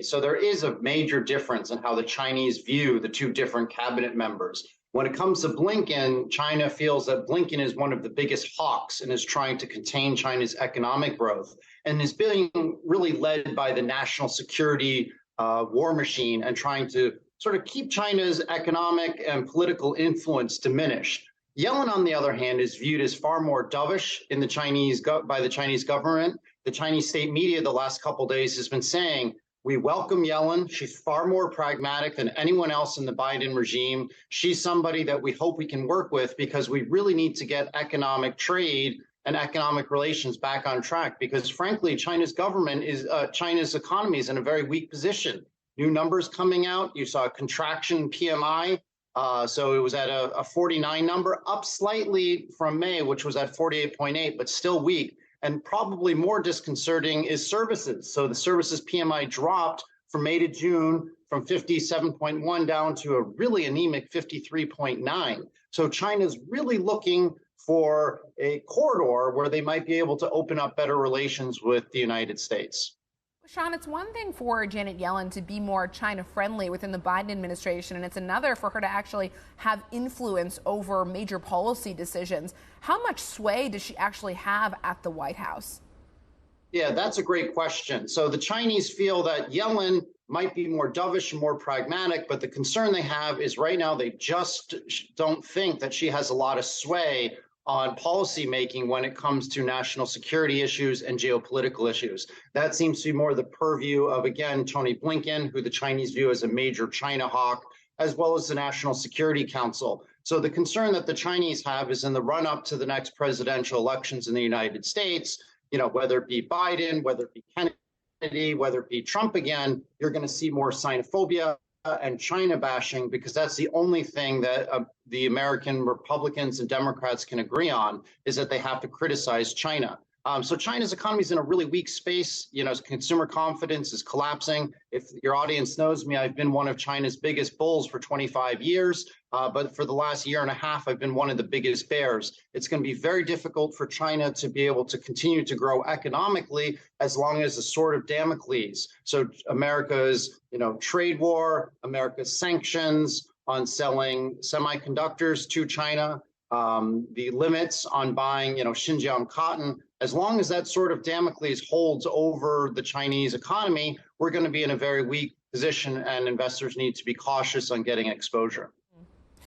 So there is a major difference in how the Chinese view the two different cabinet members. When it comes to Blinken, China feels that Blinken is one of the biggest hawks and is trying to contain China's economic growth and is being really led by the national security war machine and trying to sort of keep China's economic and political influence diminished. Yellen, on the other hand, is viewed as far more dovish in the by the Chinese government. The Chinese state media the last couple of days has been saying, we welcome Yellen. She's far more pragmatic than anyone else in the Biden regime. She's somebody that we hope we can work with because we really need to get economic trade and economic relations back on track because, frankly, China's economy is in a very weak position. New numbers coming out. You saw a contraction in PMI. So it was at a 49 number, up slightly from May, which was at 48.8, but still weak. And probably more disconcerting is services. So the services PMI dropped from May to June from 57.1 down to a really anemic 53.9. So China's really looking for a corridor where they might be able to open up better relations with the United States. Shaun, it's one thing for Janet Yellen to be more China-friendly within the Biden administration, and it's another for her to actually have influence over major policy decisions. How much sway does she actually have at the White House? Yeah, that's a great question. So the Chinese feel that Yellen might be more dovish and more pragmatic, but the concern they have is right now they just don't think that she has a lot of sway on policy making when it comes to national security issues and geopolitical issues. That seems to be more the purview of, again, Tony Blinken, who the Chinese view as a major China hawk, as well as the National Security Council. So the concern that the Chinese have is in the run up to the next presidential elections in the United States, whether it be Biden, whether it be Kennedy, whether it be Trump again, you're going to see more xenophobia and China bashing, because that's the only thing that the American Republicans and Democrats can agree on, is that they have to criticize China. So China's economy is in a really weak space. Consumer confidence is collapsing. If your audience knows me, I've been one of China's biggest bulls for 25 years. But for the last year and a half, I've been one of the biggest bears. It's going to be very difficult for China to be able to continue to grow economically as long as the sword of Damocles. So America's, trade war, America's sanctions on selling semiconductors to China, the limits on buying, Xinjiang cotton. As long as that sort of Damocles holds over the Chinese economy, we're going to be in a very weak position, and investors need to be cautious on getting exposure.